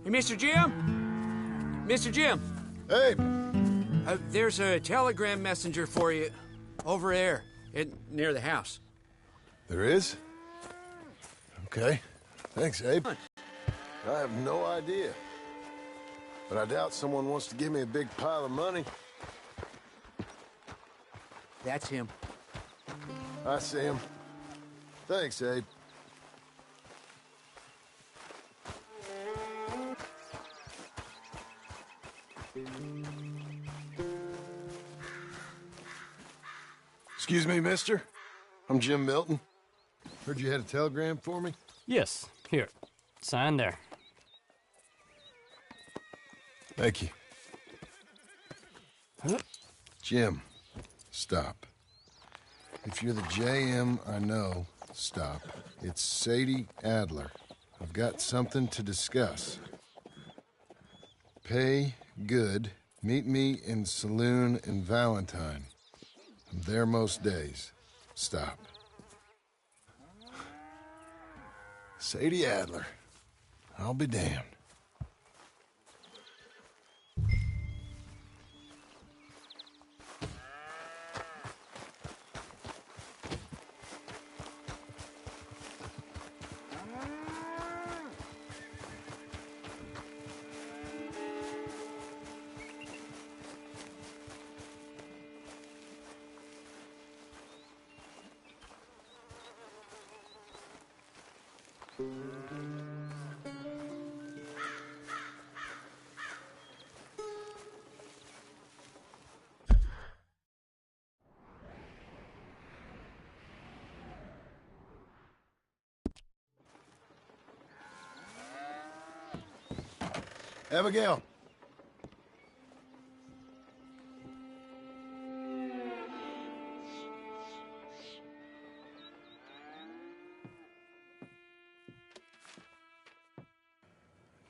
Hey, Mr. Jim? Mr. Jim! Hey! There's a telegram messenger for you over there, near the house. There is? Okay. Thanks, Abe. I have no idea. But I doubt someone wants to give me a big pile of money. That's him. I see him. Thanks, Abe. Excuse me, mister. I'm Jim Milton. Heard you had a telegram for me? Yes. Here. Sign there. Thank you. Jim, stop. If you're the JM I know, stop. It's Sadie Adler. I've got something to discuss. Pay good. Meet me in Saloon in Valentine. I'm there most days. Stop. Sadie Adler. I'll be damned. Abigail.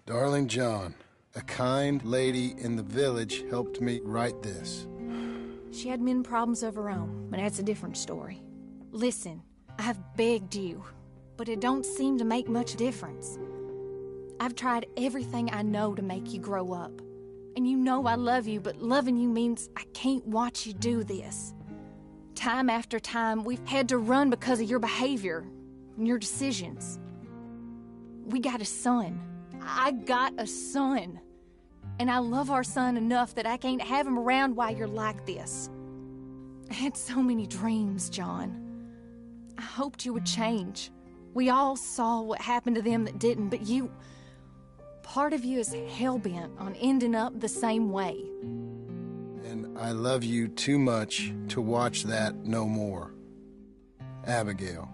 Darling John, a kind lady in the village helped me write this. She had men problems of her own, but that's a different story. Listen, I've begged you, but it don't seem to make much difference. I've tried everything I know to make you grow up. And you know I love you, but loving you means I can't watch you do this. Time after time, we've had to run because of your behavior and your decisions. We got a son. I got a son. And I love our son enough that I can't have him around while you're like this. I had so many dreams, John. I hoped you would change. We all saw what happened to them that didn't, but you... Part of you is hell-bent on ending up the same way. And I love you too much to watch that no more. Abigail.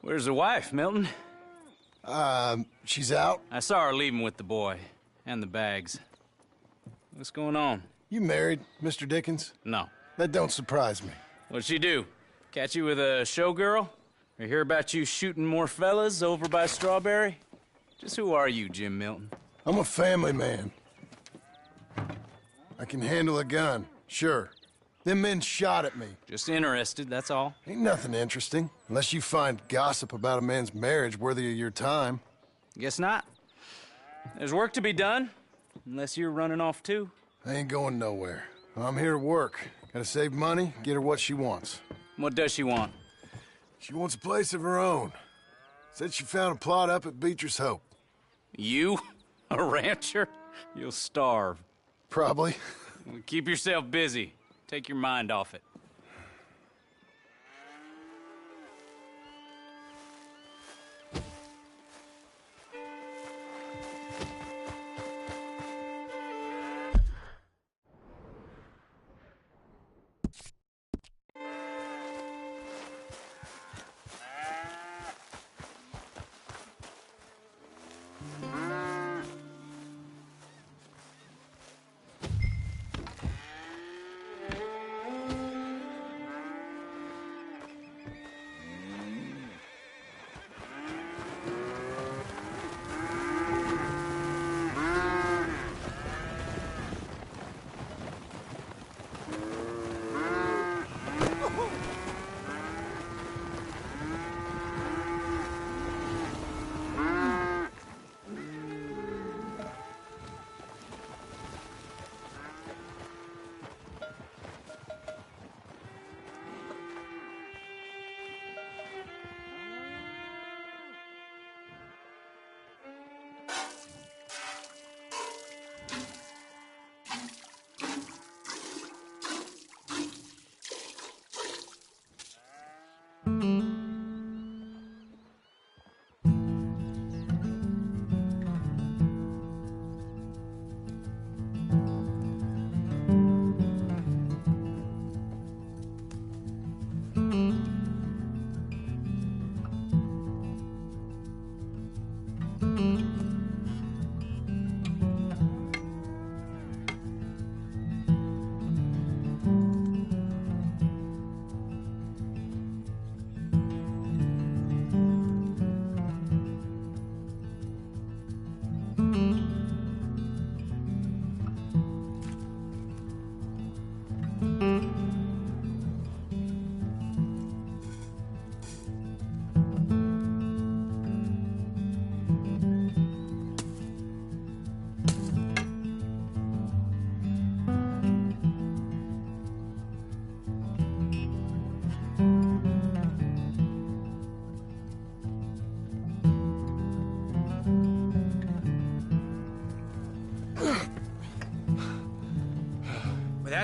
Where's the wife, Milton? She's out. I saw her leaving with the boy. And the bags. What's going on? You married, Mr. Dickens? No. That don't surprise me. What'd she do? Catch you with a showgirl? Or hear about you shooting more fellas over by Strawberry? Just who are you, Jim Milton? I'm a family man. I can handle a gun, sure. Them men shot at me. Just interested, that's all. Ain't nothing interesting, unless you find gossip about a man's marriage worthy of your time. Guess not. There's work to be done, unless you're running off too. I ain't going nowhere. I'm here to work. Gotta save money, get her what she wants. What does she want? She wants a place of her own. Said she found a plot up at Beecher's Hope. You? A rancher? You'll starve. Probably. Keep yourself busy. Take your mind off it.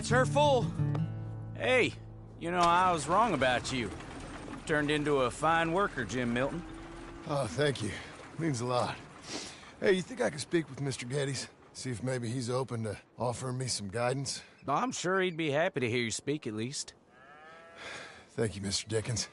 That's her full. Hey, you know, I was wrong about you. Turned into a fine worker, Jim Milton. Oh, thank you. Means a lot. Hey, you think I could speak with Mr. Geddes? See if maybe he's open to offering me some guidance? I'm sure he'd be happy to hear you speak, at least. Thank you, Mr. Dickens.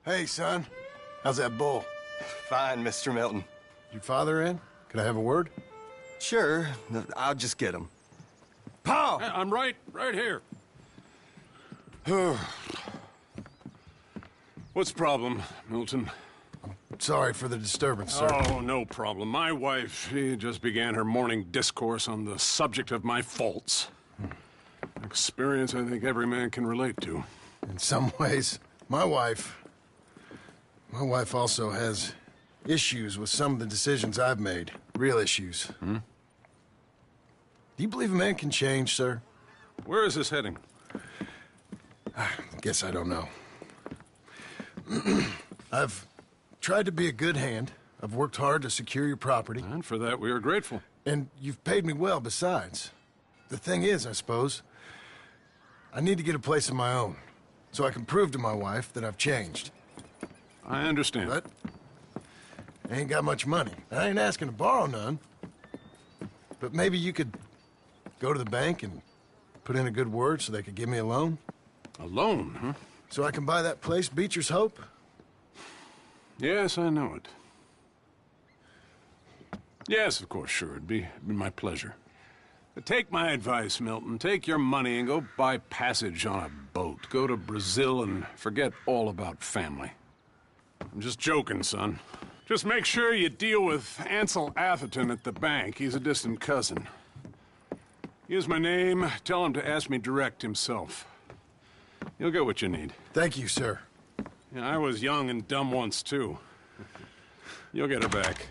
Hey, son. How's that bull? Fine, Mr. Milton. Your father in? Can I have a word? Sure, I'll just get him. Pa! I'm right here. What's the problem, Milton? Sorry for the disturbance, sir. Oh, no problem. My wife, she just began her morning discourse on the subject of my faults. Experience I think every man can relate to. In some ways, my wife also has issues with some of the decisions I've made. Real issues. Do you believe a man can change, sir? Where is this heading? Guess I don't know. I've tried to be a good hand. I've worked hard to secure your property. And for that, we are grateful. And you've paid me well besides. The thing is, I suppose, I need to get a place of my own, so I can prove to my wife that I've changed. I understand. But I ain't got much money. I ain't asking to borrow none. But maybe you could go to the bank and put in a good word so they could give me a loan? A loan, huh? So I can buy that place, Beecher's Hope? Yes, I know it. Yes, of course, sure. It'd be my pleasure. But take my advice, Milton. Take your money and go buy passage on a boat. Go to Brazil and forget all about family. I'm just joking, son. Just make sure you deal with Ansel Atherton at the bank. He's a distant cousin. Use my name. Tell him to ask me direct himself. You'll get what you need. Thank you, sir. Yeah, I was young and dumb once, too. You'll get her back.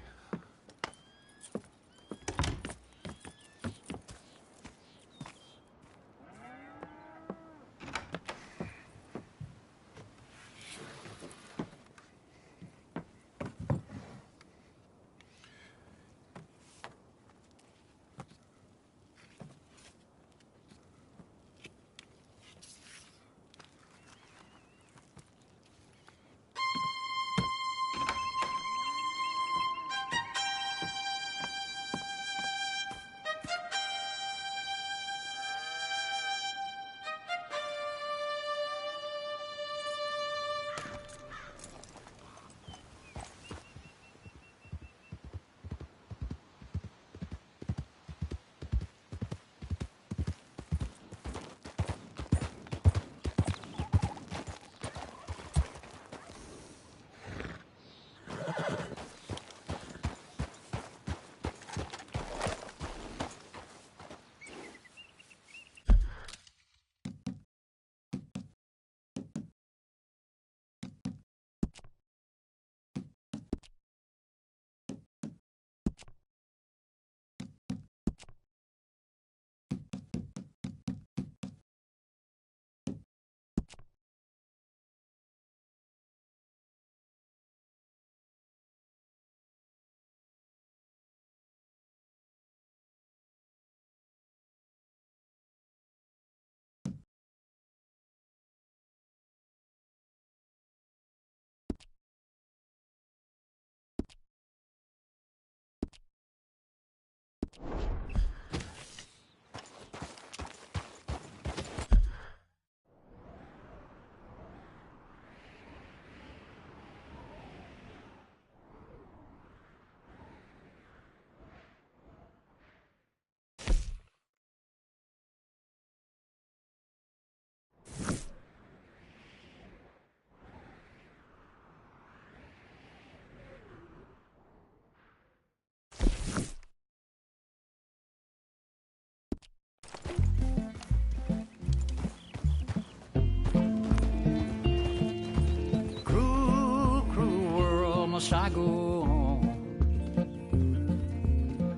must I go on?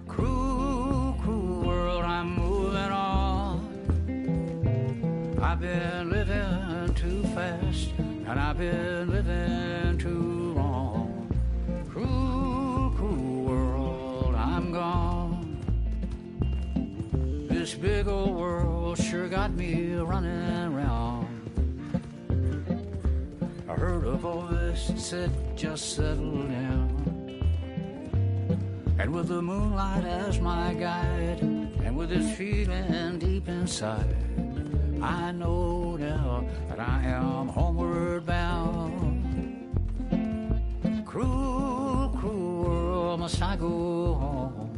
Cruel, cruel world, I'm moving on. I've been living too fast, and I've been living too long. Cruel, cruel world, I'm gone. This big old world sure got me running around. I heard a voice that said, just settle down. And with the moonlight as my guide, and with this feeling deep inside, I know now that I am homeward bound. Cruel, cruel world, must I go home?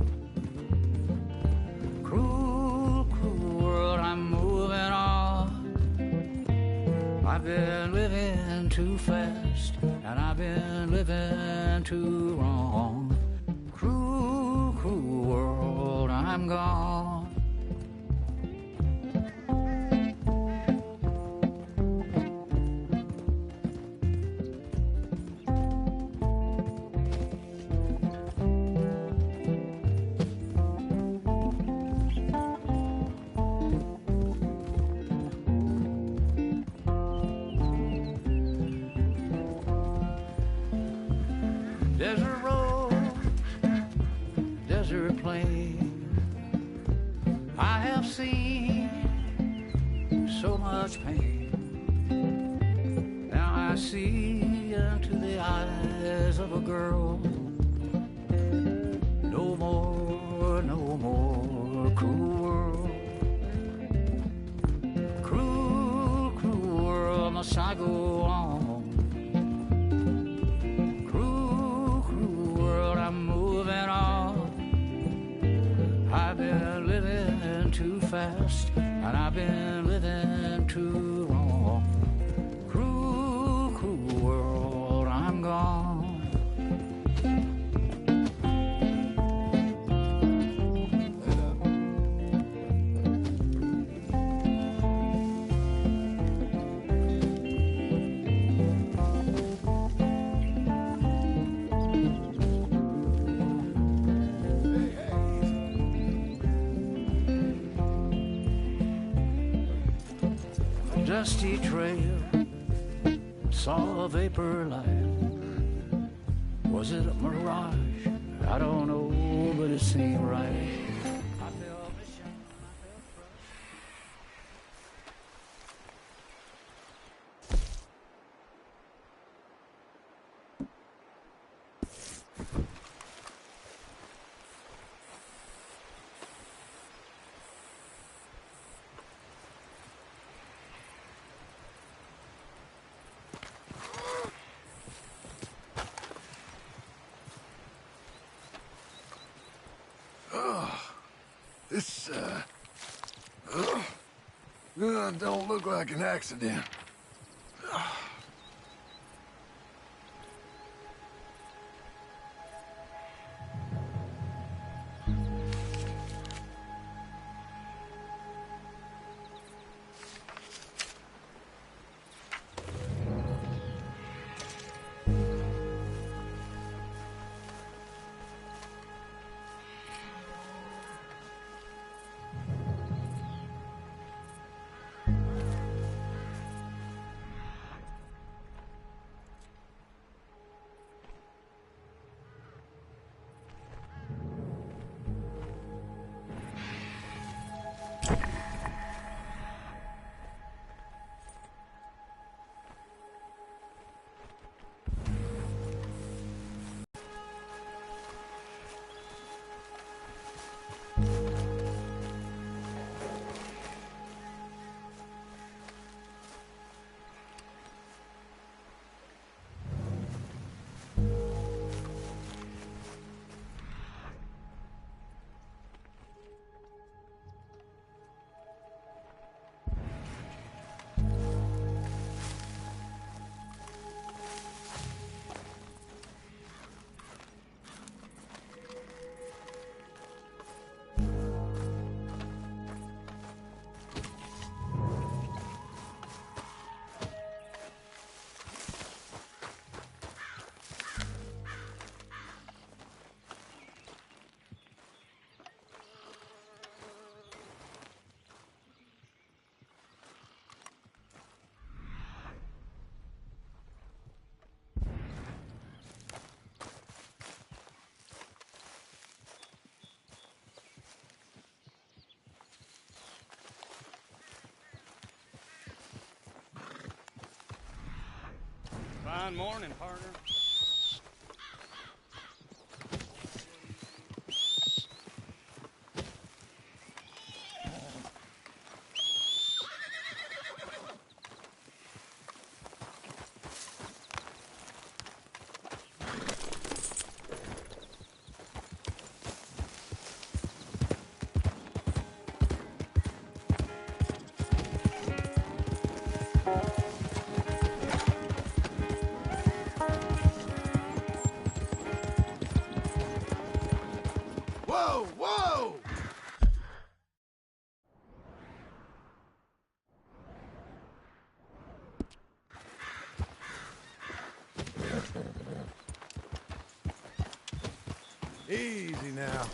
Cruel, cruel world, I'm moving on. I've been living too fast, and I've been living too wrong. Cruel, cruel world, I'm gone. Desert road, desert plain, I have seen so much pain. Now I see into the eyes of a girl. No more, no more cruel world. Cruel, cruel world, must I go on? I'm moving on. I've been living too fast, and I've been living too long. Cruel, cruel world, I'm gone. Dusty trail, saw a vapor light. Was it a mirage? I don't know, but it seemed right. This, don't look like an accident. fun morning, partner. Whoa, whoa! Easy now.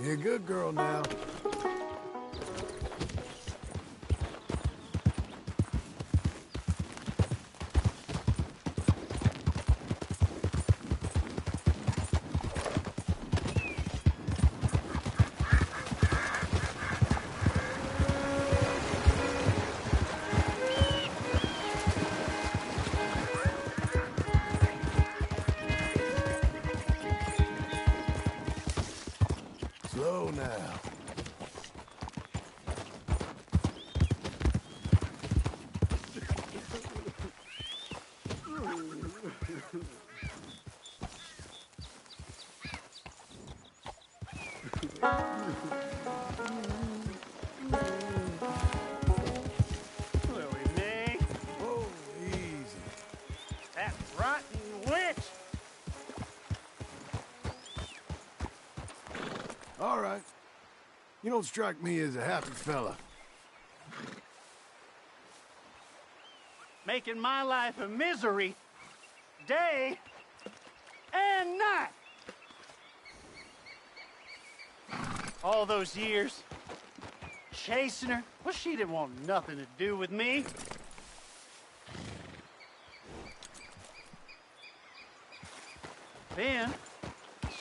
You're a good girl now. Slow now. Chloe May, Oh, easy. that rotten witch! All right. You don't strike me as a happy fella. Making my life a misery, day and night. All those years, chasing her, well, she didn't want nothing to do with me. Then,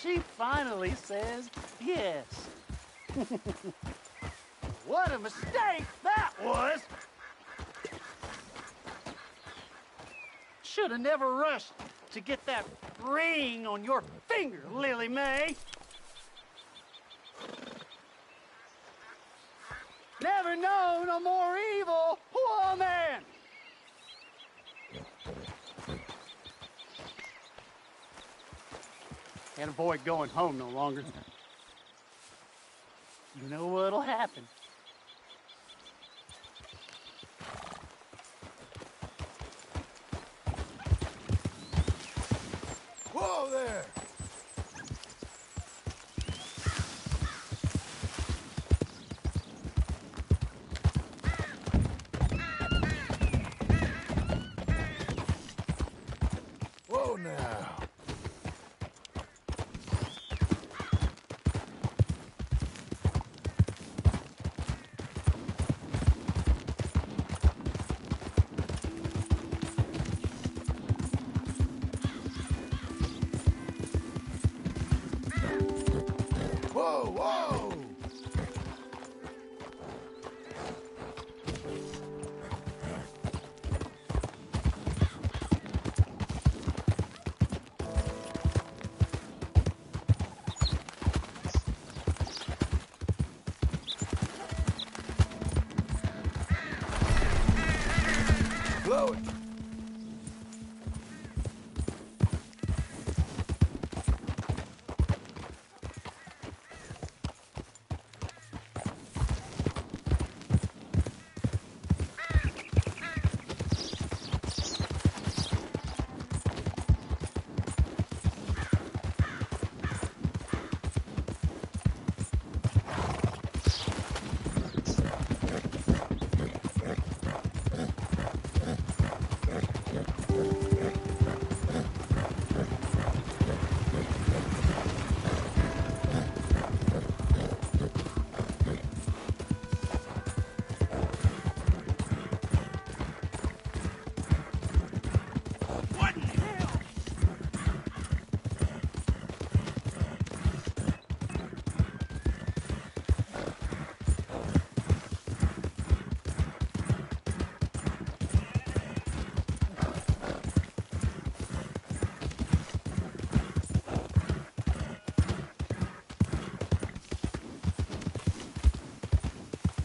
she finally says yes. What a mistake that was! Should have never rushed to get that ring on your finger, Lily Mae. Never known a more evil woman! Can't avoid going home no longer. You know what'll happen. Whoa there! Whoa now! Whoa, whoa! Blow it!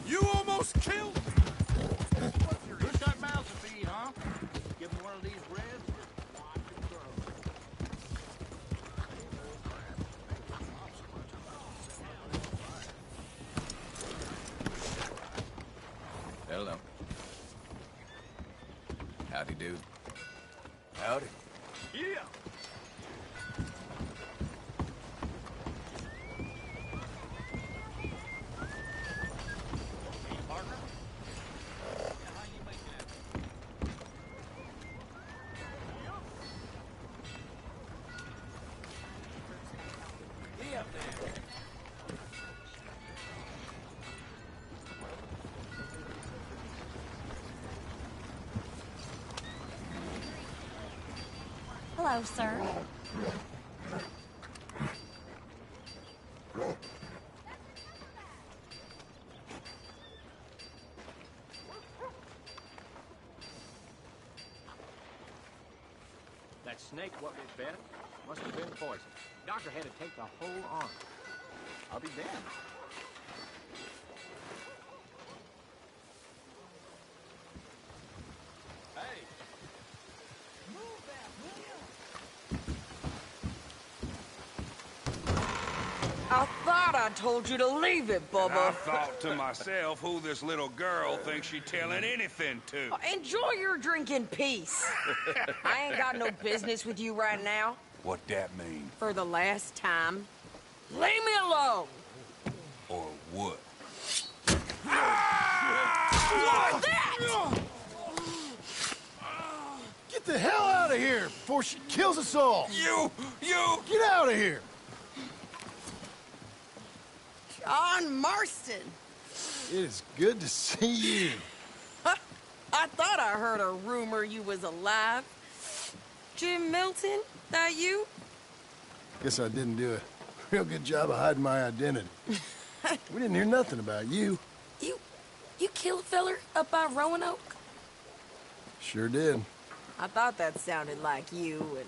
You almost killed me! Who's got mouths to feed, huh? Give him one of these reds, just watch him grow. Hello. Howdy, dude. Howdy. Yeah! Hello, sir. That snake what we fed must have been poison. Doctor had to take the whole arm. I'll be damned. Hey! Move that, will you? I thought I told you to leave it, Bubba. And I thought to myself who this little girl thinks she telling anything to. Enjoy your drink in peace. I ain't got no business with you right now. What that mean? For the last time, leave me alone. Or what? What's that? Get the hell out of here before she kills us all! You! Get out of here! John Marston. It is good to see you. I thought I heard a rumor you was alive. Jim Milton, that you? Guess I didn't do a real good job of hiding my identity. We didn't hear nothing about you. You killed a feller up by Roanoke? Sure did. I thought that sounded like you and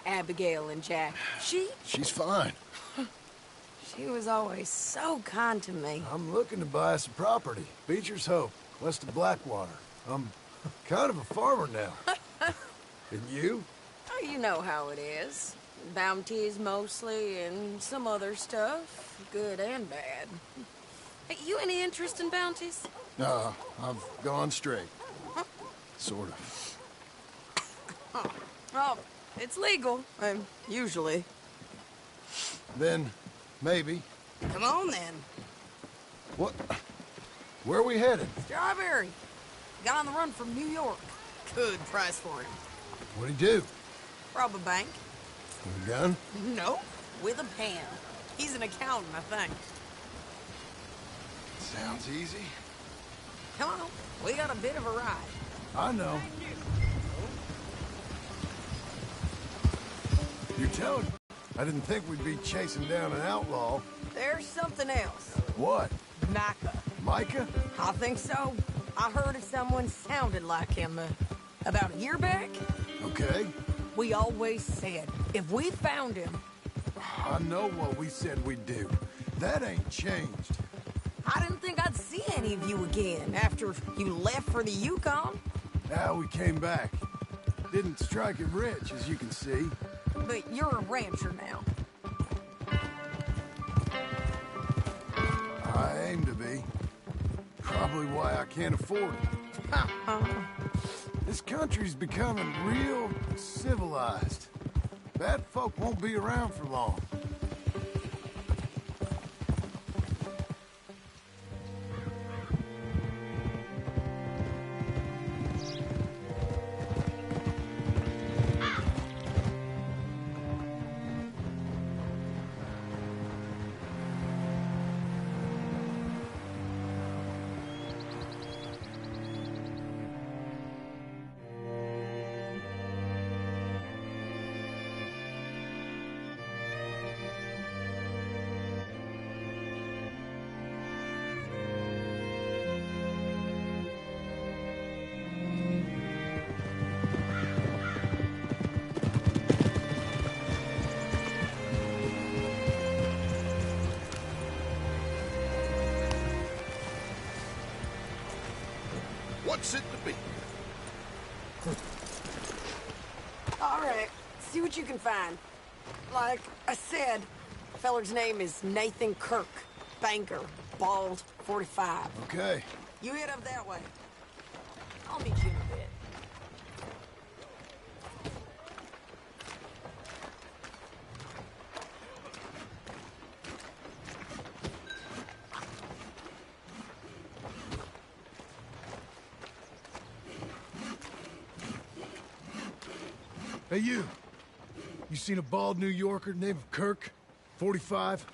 Abigail and Jack. She's fine. She was always so kind to me. I'm looking to buy some property. Beecher's Hope, west of Blackwater. I'm kind of a farmer now. And you? Oh, you know how it is. Bounties mostly, and some other stuff, good and bad. Hey, you any interest in bounties? No, I've gone straight. Sort of. Oh, it's legal, usually. Then, maybe. Come on, then. What? Where are we headed? Strawberry. Got on the run from New York. Good price for him. What'd he do? Rob a bank. With a gun? No, with a pen. He's an accountant, I think. Sounds easy. Come on, we got a bit of a ride. I know. You're telling me? I didn't think we'd be chasing down an outlaw. There's something else. What? Micah. Micah? I think so. I heard of someone sounded like him about a year back. Okay. We always said, if we found him... I know what we said we'd do. That ain't changed. I didn't think I'd see any of you again after you left for the Yukon. Now we came back. Didn't strike it rich, as you can see. But you're a rancher now. I aim to be. Probably why I can't afford it. This country's becoming real civilized. Bad folk won't be around for long. What's it to be? All right, see what you can find. Like I said, feller's name is Nathan Kirk. Banker, bald, 45. Okay. You head up that way. I'll meet you in a bit. Hey, you. You seen a bald New Yorker named Kirk? 45?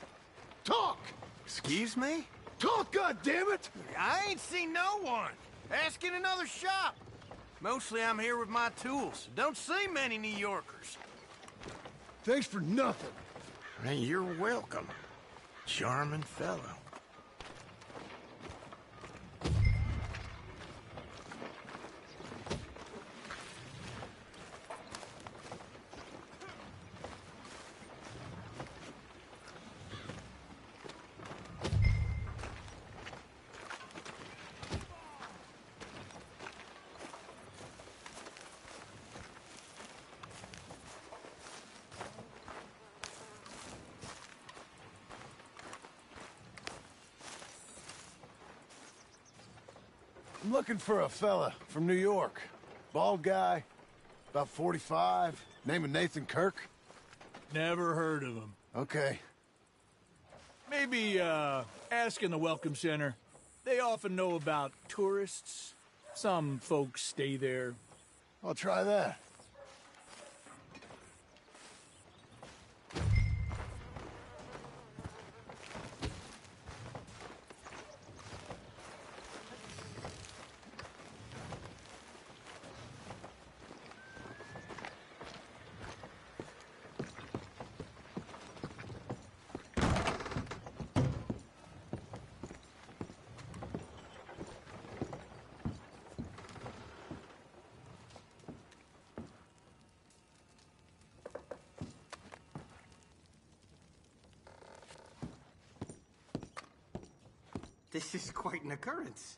Talk! Excuse me? Talk, goddammit! I ain't seen no one. Ask in another shop. Mostly I'm here with my tools. Don't see many New Yorkers. Thanks for nothing. Hey, you're welcome. Charming fellow. I'm looking for a fella from New York. Bald guy, about 45, name of Nathan Kirk. Never heard of him. Okay. Maybe, ask in the Welcome Center. They often know about tourists. Some folks stay there. I'll try that. This is quite an occurrence.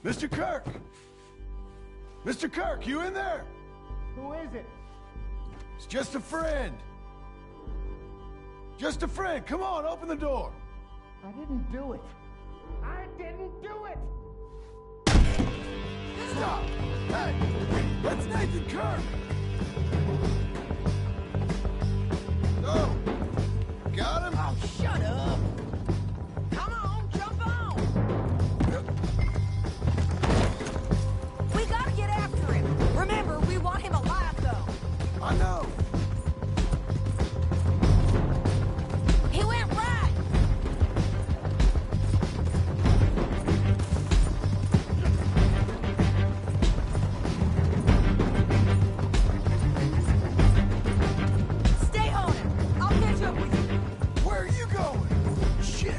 Mr. Kirk! Mr. Kirk, you in there? Who is it? It's just a friend. Just a friend. Come on, open the door. I didn't do it. I didn't do it! Stop! Hey! That's Nathan Kirk! Oh! Got him? Oh, shut up! Come on, jump on! We gotta get after him. Remember, we want him alive, though. I know. He went right. Stay on him. I'll catch up with you. Where are you going? Shit!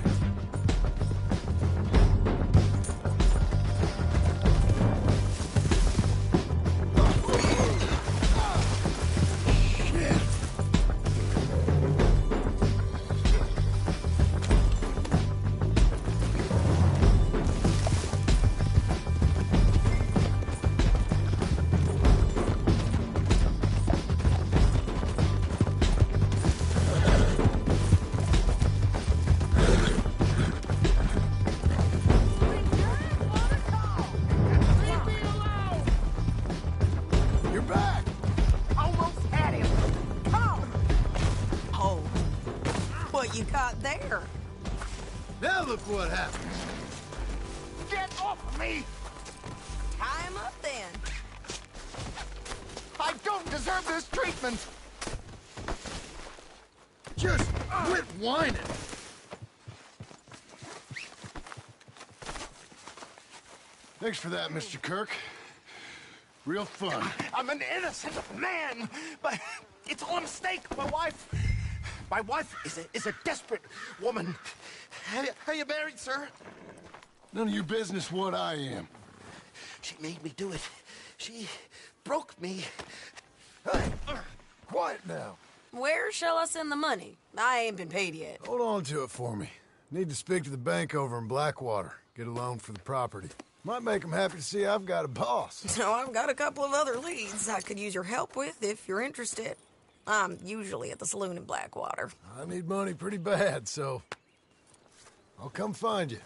You're back! Almost had him. Come on. Oh, what you got there? Now look what happened. Get off me! Tie him up then. I don't deserve this treatment! Just quit whining. Thanks for that, Mr. Kirk. Real fun. I'm an innocent man, but it's all a mistake. My wife is a desperate woman. Are you married, sir? None of your business what I am. She made me do it. She broke me. Quiet now. Where shall I send the money? I ain't been paid yet. Hold on to it for me. Need to speak to the bank over in Blackwater. Get a loan for the property. Might make them happy to see I've got a boss. So I've got a couple of other leads I could use your help with if you're interested. I'm usually at the saloon in Blackwater. I need money pretty bad, so I'll come find you.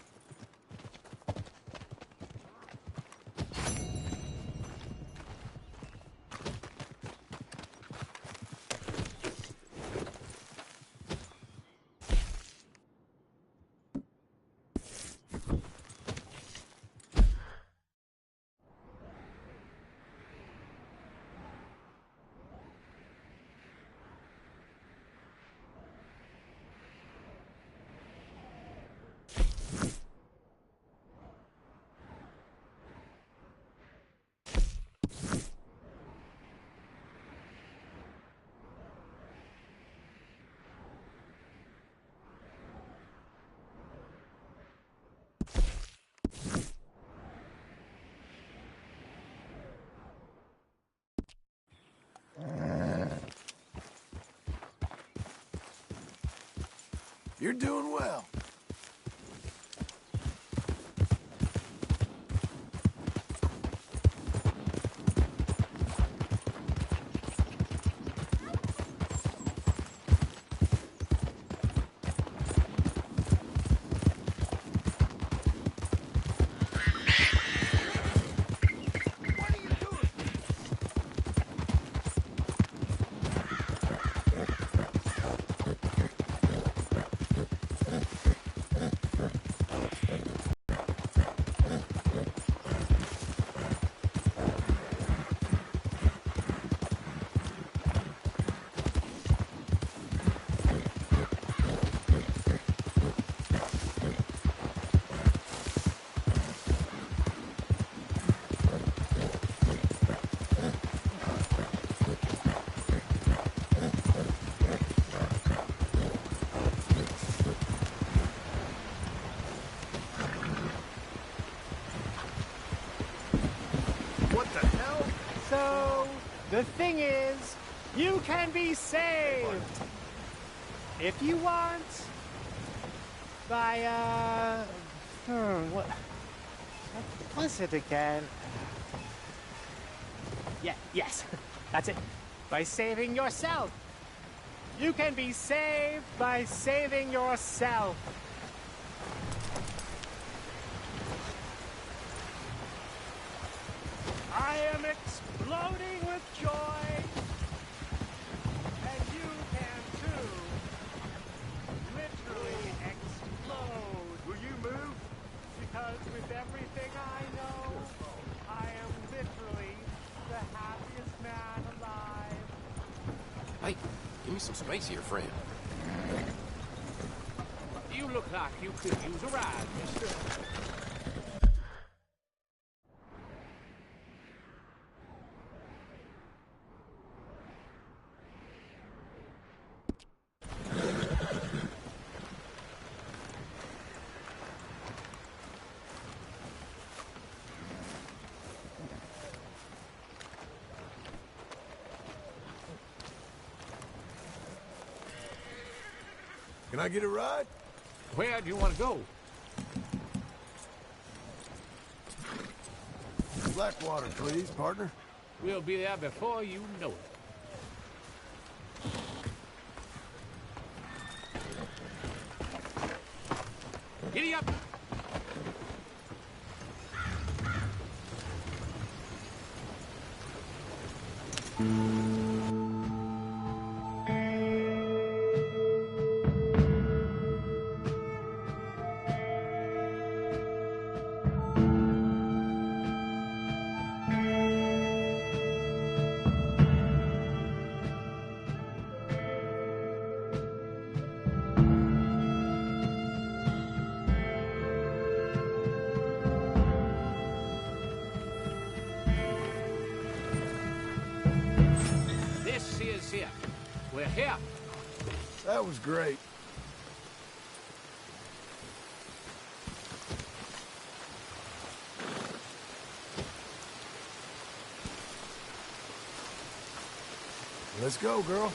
You're doing well. So, the thing is, you can be saved. If you want. By, what was it again? Yeah, yes, that's it. By saving yourself. You can be saved by saving yourself. I am exploding with joy, and you can too. Literally explode. Will you move? Because with everything I know, I am literally the happiest man alive. Hey, give me some space here, friend. You look like you could use a ride, mister. Can I get a ride? Where do you want to go? Blackwater, please, partner. We'll be there before you know it. Giddy up! We're here. That was great. Let's go, girl.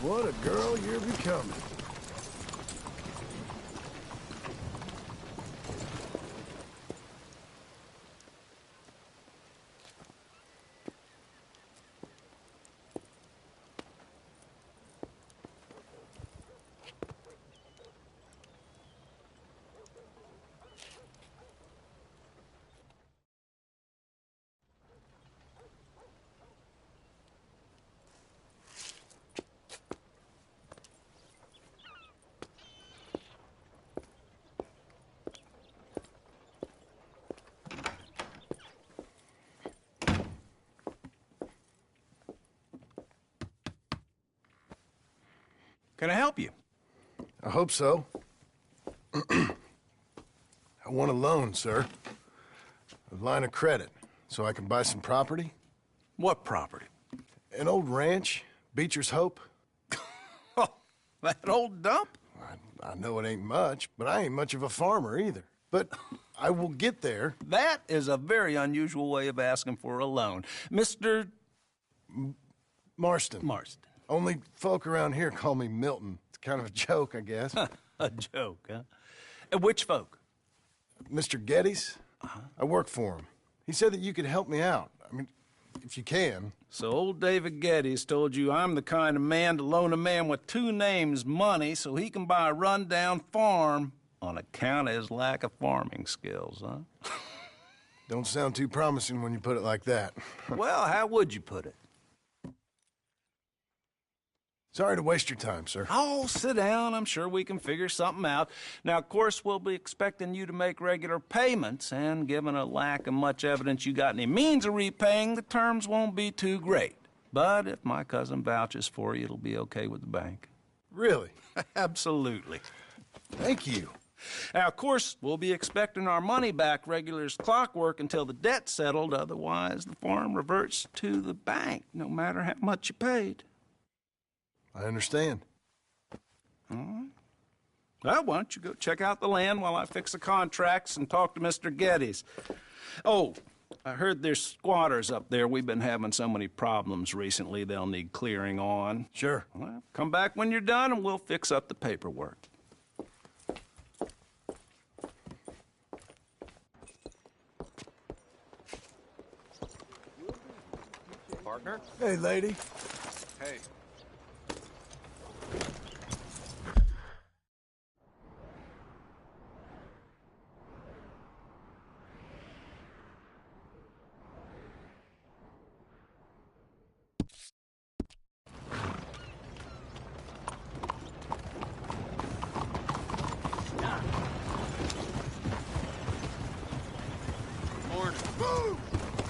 What a girl you're becoming. Can I help you? I hope so. I want a loan, sir. A line of credit, so I can buy some property. What property? An old ranch, Beecher's Hope. Oh, that old dump? I know it ain't much, but I ain't much of a farmer either. But I will get there. That is a very unusual way of asking for a loan. Mr. Marston. Marston. Only folk around here call me Milton. It's kind of a joke, I guess. A joke, huh? And which folk? Mr. Geddes. I work for him. He said that you could help me out. I mean, if you can. So old David Geddes told you I'm the kind of man to loan a man with two names money so he can buy a rundown farm on account of his lack of farming skills, huh? Don't sound too promising when you put it like that. Well, how would you put it? Sorry to waste your time, sir. Oh, sit down. I'm sure we can figure something out. Now, of course, we'll be expecting you to make regular payments, and given a lack of much evidence you got any means of repaying, the terms won't be too great. But if my cousin vouches for you, it'll be okay with the bank. Really? Absolutely. Thank you. Now, of course, we'll be expecting our money back regular as clockwork until the debt's settled. Otherwise, the farm reverts to the bank, no matter how much you paid. I understand. All right. Well, why don't you go check out the land while I fix the contracts and talk to Mr. Geddes. Oh, I heard there's squatters up there. We've been having so many problems recently, they'll need clearing on. Sure. Well, come back when you're done and we'll fix up the paperwork. Partner? Hey, lady. Hey.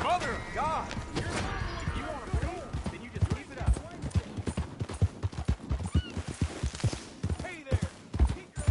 Mother of God! If you want to pay, then you just leave it up. Hey there! Keep your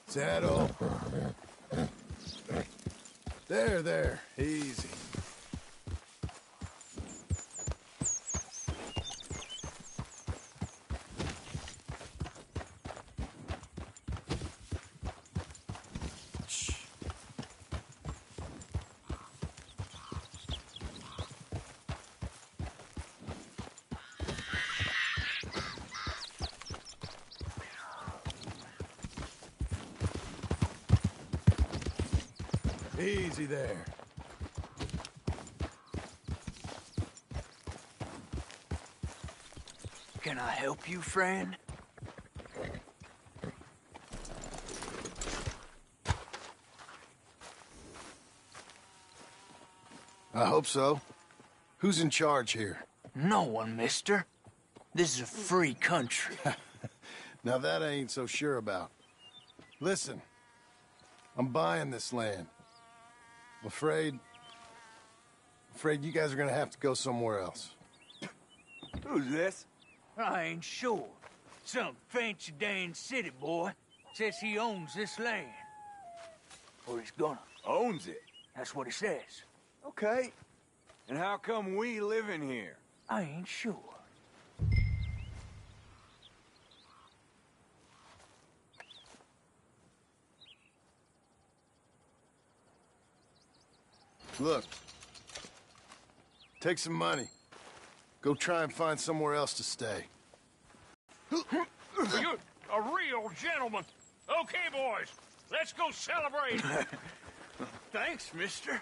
Saddle. There. Easy. Easy there. Can I help you, friend? I hope so. Who's in charge here? No one, mister. This is a free country. Now that I ain't so sure about. Listen, I'm buying this land. I'm afraid you guys are gonna have to go somewhere else. Who's this? I ain't sure. Some fancy Dan city boy says he owns this land. Or he's gonna. Owns it? That's what he says. Okay. And how come we live in here? I ain't sure. Look. Take some money. Go try and find somewhere else to stay. You're a real gentleman. Okay, boys, let's go celebrate. Thanks, mister.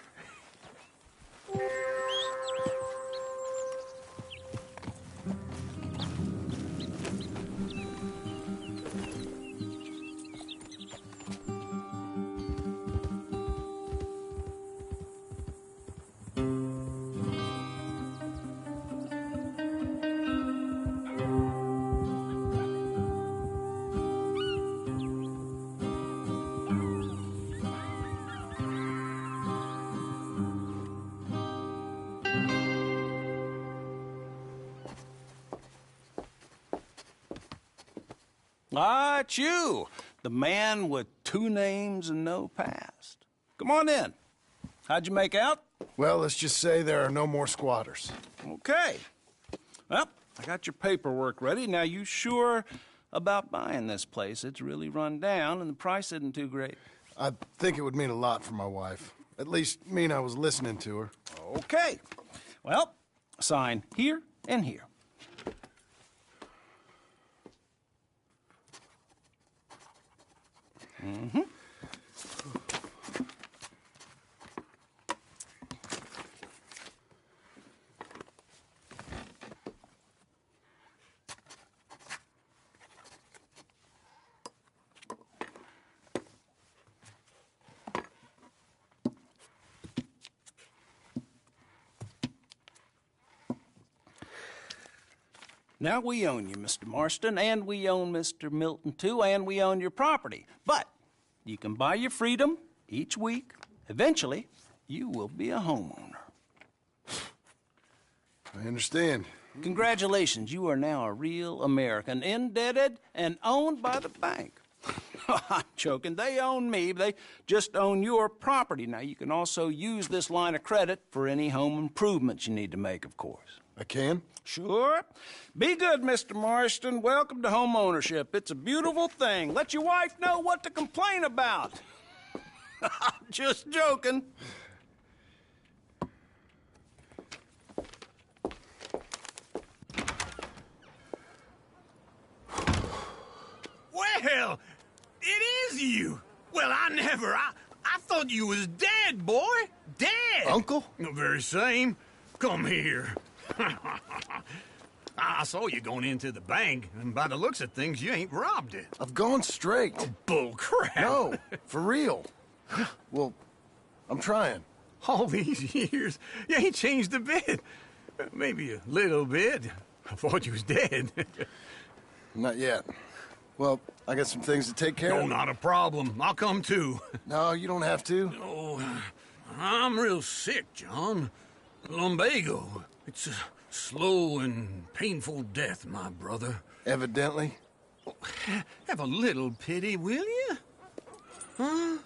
Ah, it's you, the man with 2 names and no past. Come on in. How'd you make out? Well, let's just say there are no more squatters. Okay. Well, I got your paperwork ready. Now, you sure about buying this place? It's really run down, and the price isn't too great. I think it would mean a lot for my wife. At least mean I was listening to her. Okay. Well, sign here and here. Mm-hmm. Now, we own you, Mr. Marston, and we own Mr. Milton, too, and we own your property. But you can buy your freedom each week. Eventually, you will be a homeowner. I understand. Congratulations, you are now a real American, indebted and owned by the bank. I'm joking. They own me. They just own your property. Now, you can also use this line of credit for any home improvements you need to make, of course. I can? Sure. Be good, Mr. Marston. Welcome to home ownership. It's a beautiful thing. Let your wife know what to complain about. Just joking. Well, it is you. Well, I thought you was dead, boy. Dead. Uncle? The very same. Come here. I saw you going into the bank, and by the looks of things, you ain't robbed it. I've gone straight. Oh, bull crap. No, for real. Well, I'm trying. All these years, you ain't changed a bit. Maybe a little bit. I thought you was dead. Not yet. Well, I got some things to take care of. No, not a problem. I'll come too. No, you don't have to. Oh, I'm real sick, John. Lumbago. It's a slow and painful death, my brother. Evidently. Have a little pity, will you? Huh?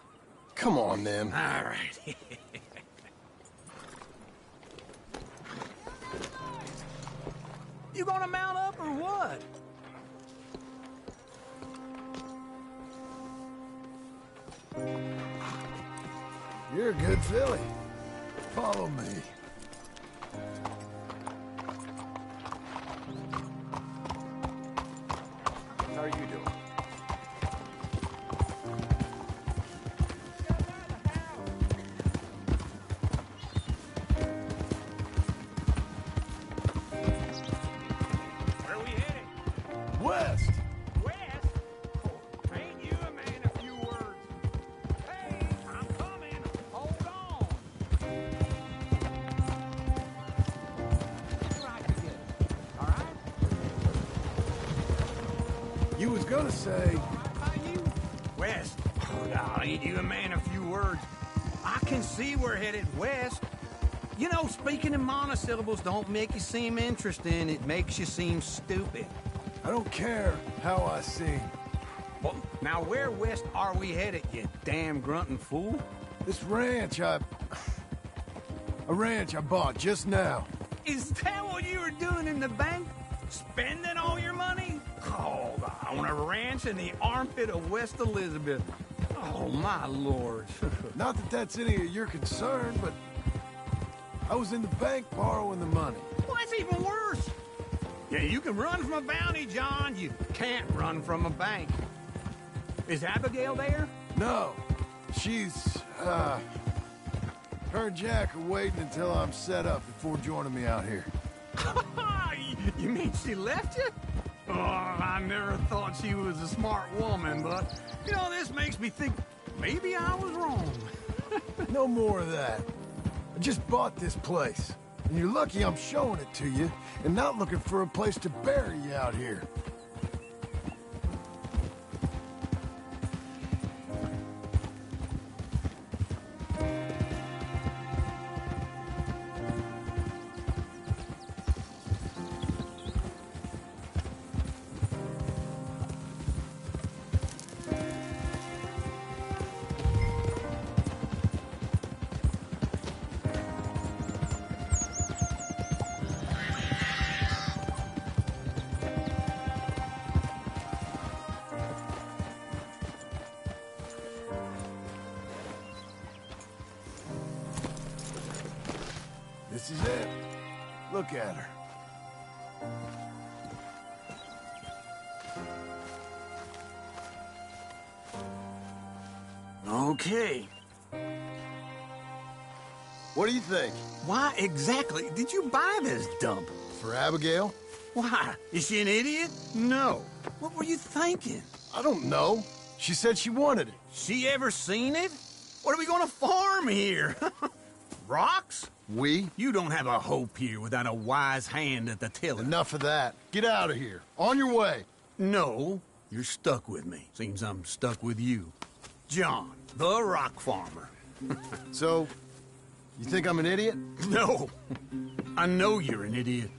Come on, then. All right. You gonna mount up or what? You're a good filly. Follow me. How are you doing? Where we headed? West. West? Oh, ain't you a man of few words? Hey, I'm coming. Hold on. All right? You was gonna say. West. Oh, now, ain't you a man of few words? I can see we're headed west. You know, speaking in monosyllables don't make you seem interesting. It makes you seem stupid. I don't care how I sing. Well, now where west are we headed, you damn grunting fool? This ranch I bought just now. Is that what you were doing in the bank? Spending all your money? Oh, on a ranch in the armpit of West Elizabeth. Oh, my lord. Not that that's any of your concern, but I was in the bank borrowing the money. Well, that's even worse. Yeah, you can run from a bounty, John. You can't run from a bank. Is Abigail there? No. She's, her and Jack are waiting until I'm set up before joining me out here. You mean she left you? Oh, I never thought she was a smart woman, but, you know, this makes me think maybe I was wrong. No more of that. I just bought this place, and you're lucky I'm showing it to you and not looking for a place to bury you out here. This is it. Look at her. Okay. What do you think? Why exactly did you buy this dump? For Abigail? Why? Is she an idiot? No. What were you thinking? I don't know. She said she wanted it. She ever seen it? What are we gonna farm here? Rocks? We? You don't have a hope here without a wise hand at the tiller. Enough of that. Get out of here. On your way. No, you're stuck with me. Seems I'm stuck with you. John, the rock farmer. So, you think I'm an idiot? No. I know you're an idiot.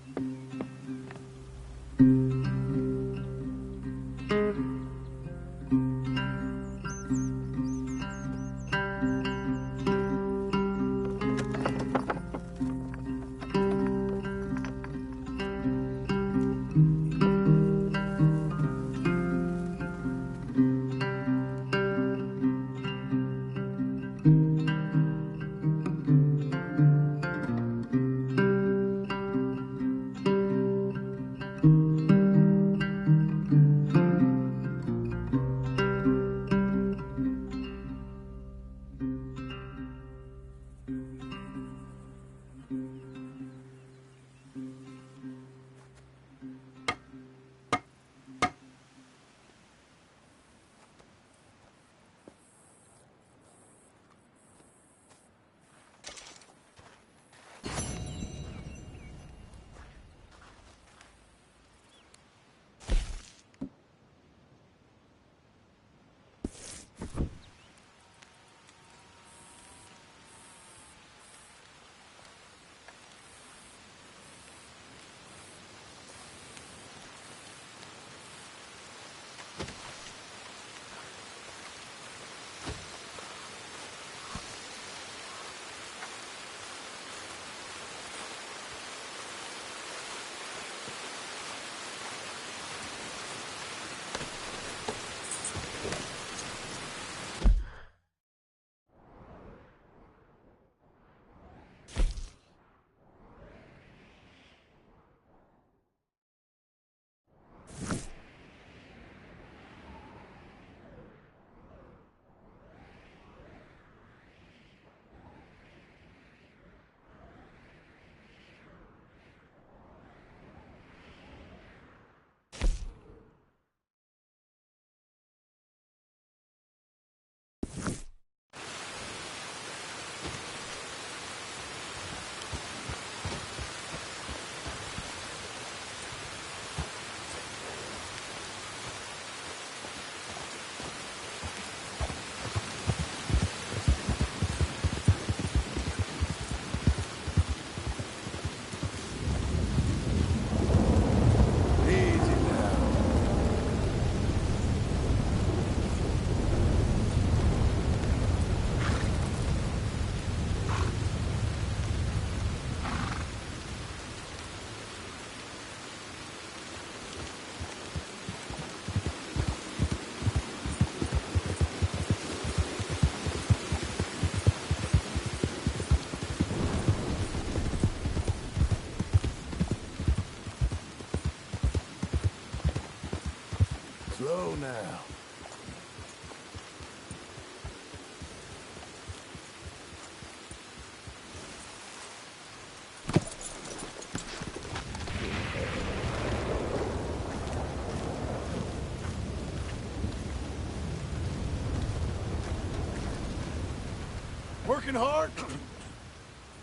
working hard?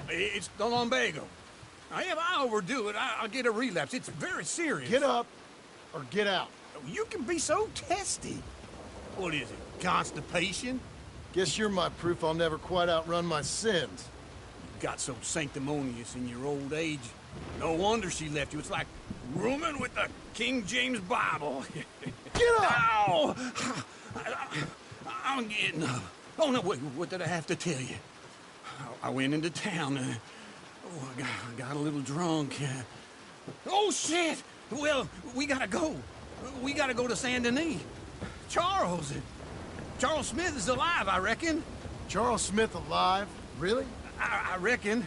It's the lumbago. Now, if I overdo it, I'll get a relapse. It's very serious. Get up or get out. You can be so testy. What is it, constipation? Guess you're my proof I'll never quite outrun my sins. You got so sanctimonious in your old age. No wonder she left you. It's like rooming with the King James Bible. Get up! Ow! I'm getting up. Oh, no, wait, what did I have to tell you? I went into town. I got a little drunk. Oh, shit! Well, we gotta go. We gotta go to Saint Denis. Charles Smith is alive, I reckon. Charles Smith alive? Really? I reckon.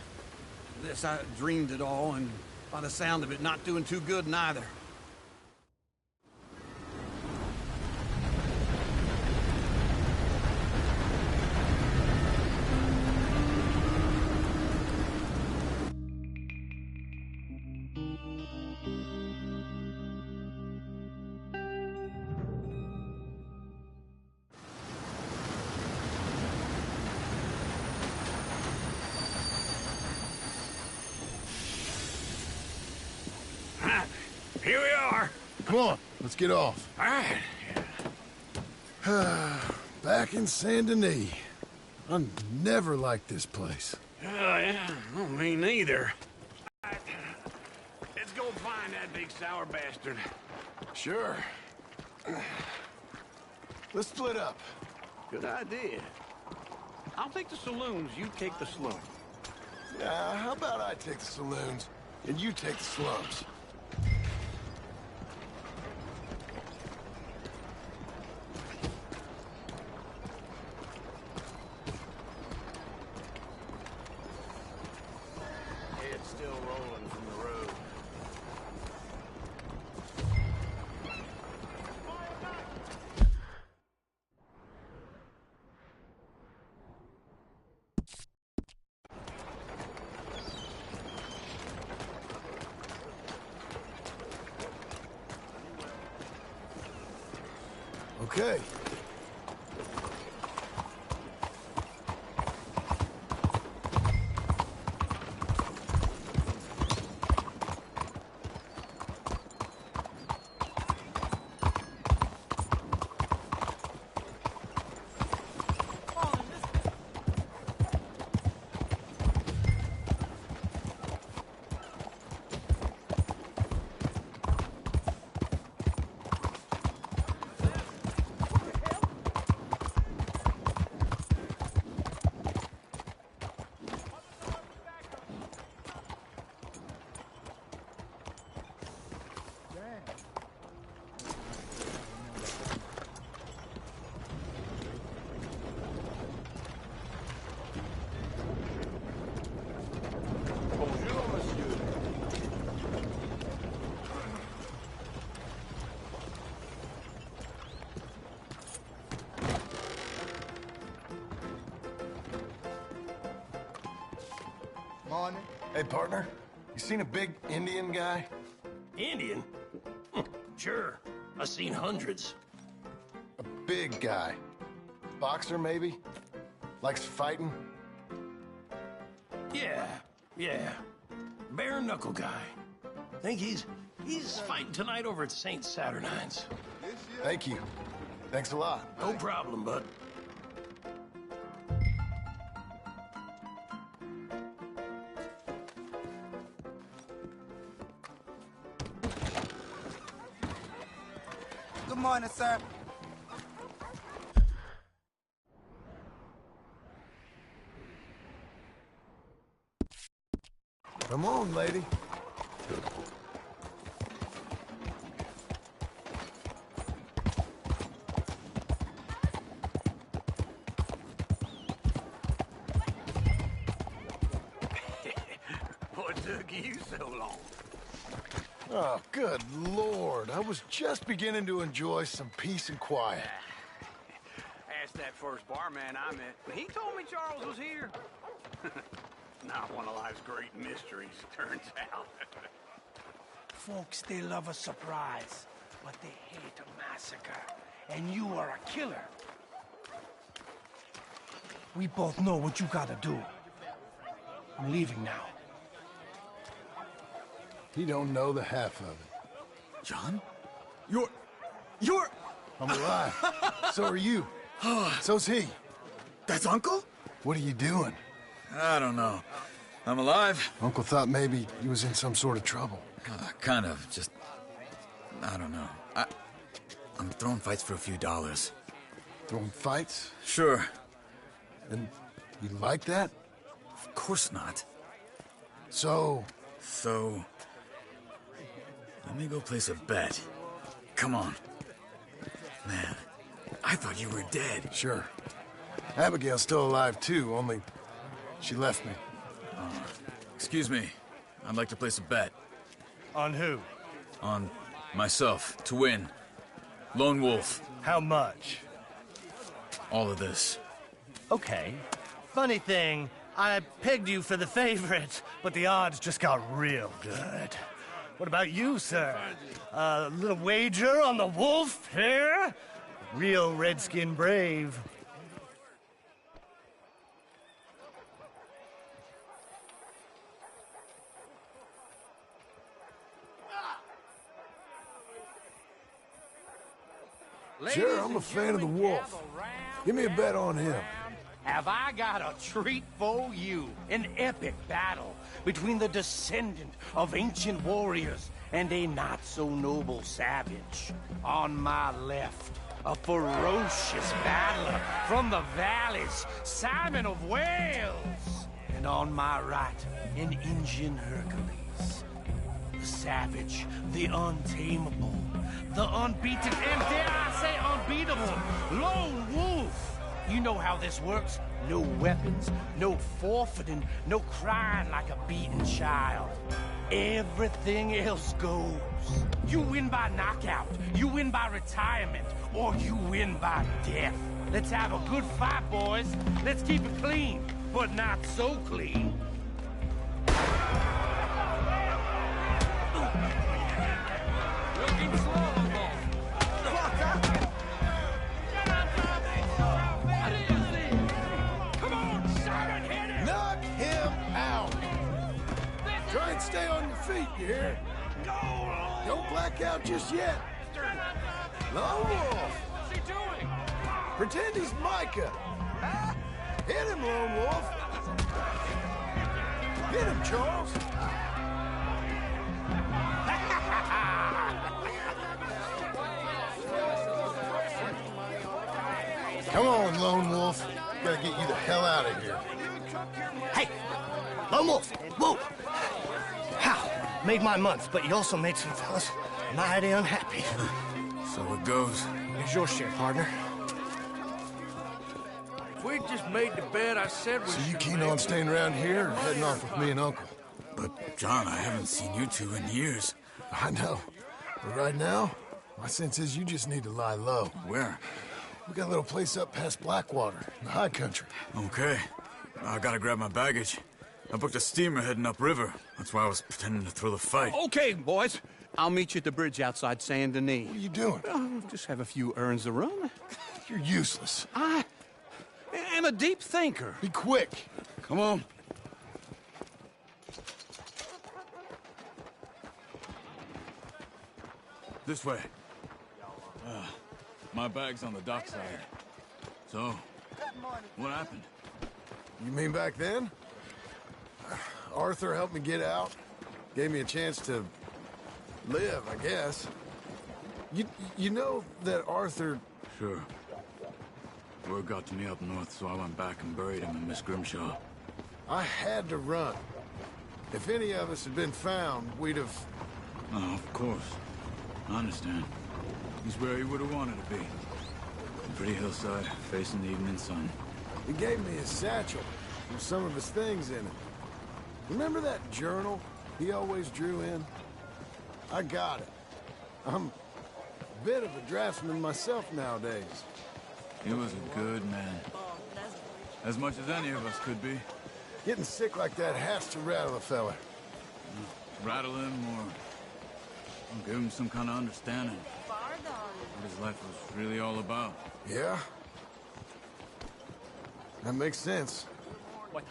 Unless I dreamed it all, and by the sound of it, not doing too good neither. Here we are. Come on, let's get off. All right. Back in Saint Denis. I never liked this place. Oh, yeah. Oh, me neither. All right. Let's go find that big sour bastard. Sure. Let's split up. Good idea. I'll take the saloons, you take the slums. How about I take the saloons and you take the slums? It's still rolling from the road. Okay. Morning. Hey, partner. You seen a big Indian guy? Indian? Sure. I've seen hundreds. A big guy. Boxer, maybe? Likes fighting? Yeah. Bare knuckle guy. Think he's fighting tonight over at St. Saturnine's. Thank you. Thanks a lot. No problem, bud. Good morning, sir. Come on, lady. What took you so long? Oh, good Lord. I was just beginning to enjoy some peace and quiet. Asked that first barman I met, but he told me Charles was here. Not one of life's great mysteries, turns out. Folks, they love a surprise, but they hate a massacre. And you are a killer. We both know what you gotta do. I'm leaving now. He don't know the half of it. John? You're... I'm alive. So are you. So's he. That's Uncle? What are you doing? I don't know. I'm alive. Uncle thought maybe he was in some sort of trouble. Kind of. Just... I don't know. I'm throwing fights for a few dollars. Throwing fights? Sure. And you like that? Of course not. So... Let me go place a bet. Come on. Man, I thought you were dead. Sure. Abigail's still alive, too, only she left me. Excuse me. I'd like to place a bet. On who? On myself, to win. Lone Wolf. How much? All of this. Okay. Funny thing, I pegged you for the favorite, but the odds just got real good. What about you, sir? A little wager on the wolf here? Real redskin brave. Sure, I'm a fan of the wolf. Give me a bet on him. Have I got a treat for you? An epic battle between the descendant of ancient warriors and a not-so-noble savage. On my left, a ferocious battler from the valleys, Simon of Wales. And on my right, an Indian Hercules. The savage, the untamable, the unbeaten, and dare I say unbeatable, Lone Wolf. You know how this works. No weapons, no forfeiting, no crying like a beaten child. Everything else goes. You win by knockout, you win by retirement, or you win by death. Let's have a good fight, boys. Let's keep it clean, but not so clean. Looking slow. Try and stay on your feet, you hear? Don't black out just yet. Lone Wolf! What's he doing? Pretend he's Micah. Hit him, Lone Wolf. Hit him, Charles. Come on, Lone Wolf. Gotta get you the hell out of here. Hey! Lone Wolf! Whoa! How? Made my month, but you also made some fellas mighty unhappy. So it goes. Here's your share, partner. If we just made the bet I said we So you should keen make, on staying around here or heading off with me and Uncle? But, John, I haven't seen you two in years. I know. But right now, my sense is you just need to lie low. Where? We got a little place up past Blackwater, in the high country. Okay. I gotta grab my baggage. I booked a steamer heading upriver. That's why I was pretending to throw the fight. Okay, boys. I'll meet you at the bridge outside Saint Denis. What are you doing? Just have a few errands to run. You're useless. I am a deep thinker. Be quick. Come on. This way. My bag's on the dockside. So, what happened? You mean back then? Arthur helped me get out. Gave me a chance to live, I guess. You know that Arthur... Sure. Word got to me up north, so I went back and buried him in Miss Grimshaw. I had to run. If any of us had been found, we'd have... Oh, of course. I understand. He's where he would have wanted to be. A pretty hillside, facing the evening sun. He gave me his satchel with some of his things in it. Remember that journal he always drew in? I got it. I'm a bit of a draftsman myself nowadays. He was a good man. As much as any of us could be. Getting sick like that has to rattle a fella. Rattle him or give him some kind of understanding. What his life was really all about. Yeah? That makes sense.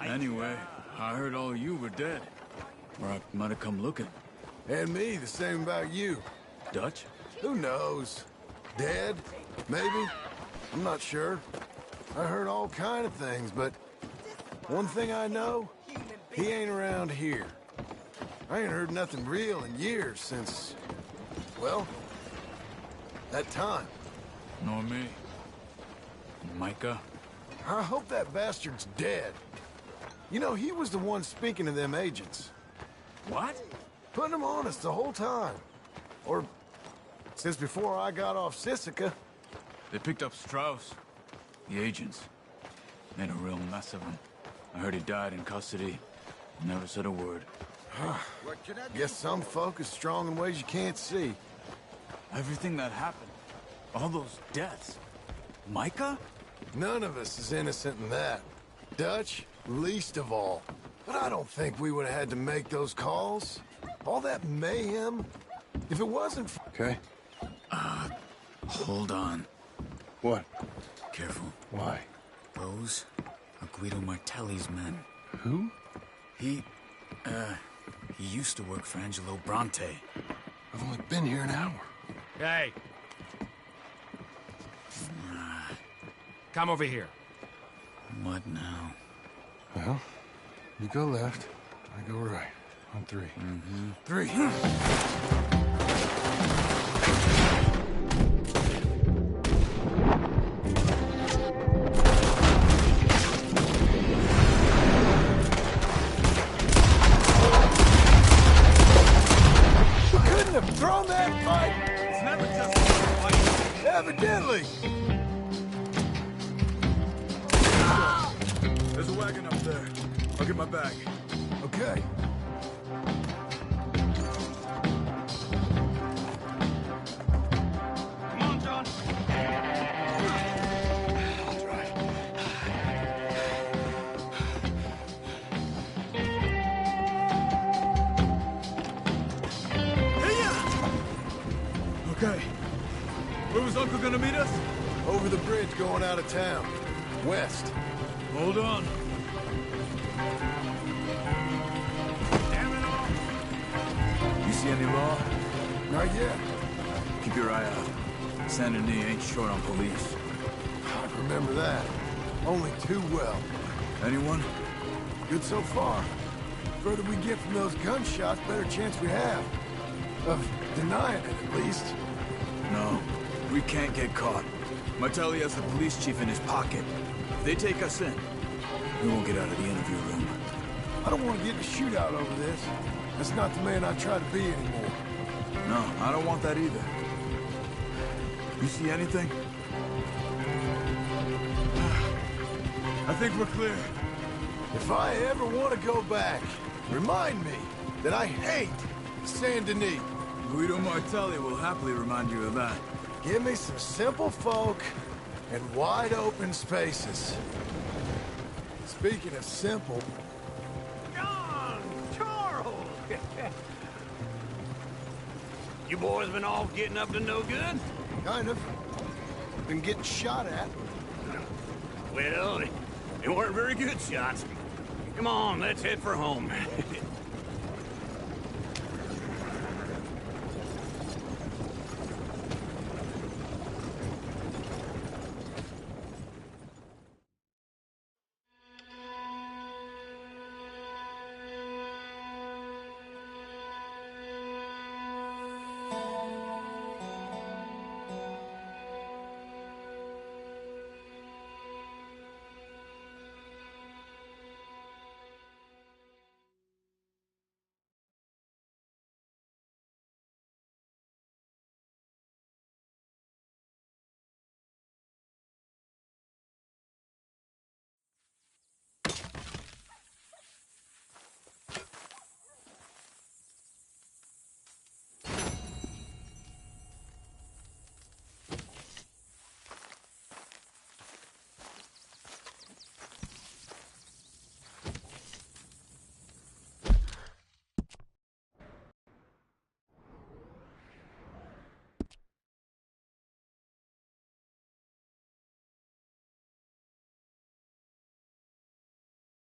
Anyway, I heard all you were dead. Or I might have come looking. And me, the same about you. Dutch? Who knows? Dead? Maybe? I'm not sure. I heard all kind of things, but one thing I know, he ain't around here. I ain't heard nothing real in years since, well, that time. Nor me. Micah? I hope that bastard's dead. You know, he was the one speaking to them agents. What? Putting them on us the whole time. Or since before I got off Sisika. They picked up Strauss. The agents. Made a real mess of him. I heard he died in custody. Never said a word. Guess some folk is strong in ways you can't see. Everything that happened. All those deaths. Micah? None of us is innocent in that. Dutch, least of all. But I don't think we would have had to make those calls. All that mayhem. If it wasn't for... Okay. Hold on. What? Careful. Why? Those are Guido Martelli's men. Who? He used to work for Angelo Bronte. I've only been here an hour. Hey. Come over here. What now? Well, you go left, I go right. On three. Three. Thrown that fight! It's never just a fight. Evidently! There's a wagon up there. I'll get my bag. Okay. Come on, John. I'll drive. Okay. Where was Uncle gonna meet us? Over the bridge going out of town. West. Hold on. Damn it all. You see any law? Not yet. Keep your eye out. Saint Denis ain't short on police. I remember that. Only too well. Anyone? Good so far. Further we get from those gunshots, better chance we have. Of denying it, at least. No. We can't get caught. Martelli has the police chief in his pocket. If they take us in, we won't get out of the interview room. I don't want to get in a shootout over this. That's not the man I try to be anymore. No, I don't want that either. You see anything? I think we're clear. If I ever want to go back, remind me that I hate Saint Denis. Guido Martelli will happily remind you of that. Give me some simple folk and wide open spaces. Speaking of simple... John! Charles! You boys been off getting up to no good? Kind of. Been getting shot at. Well, they weren't very good shots. Come on, let's head for home.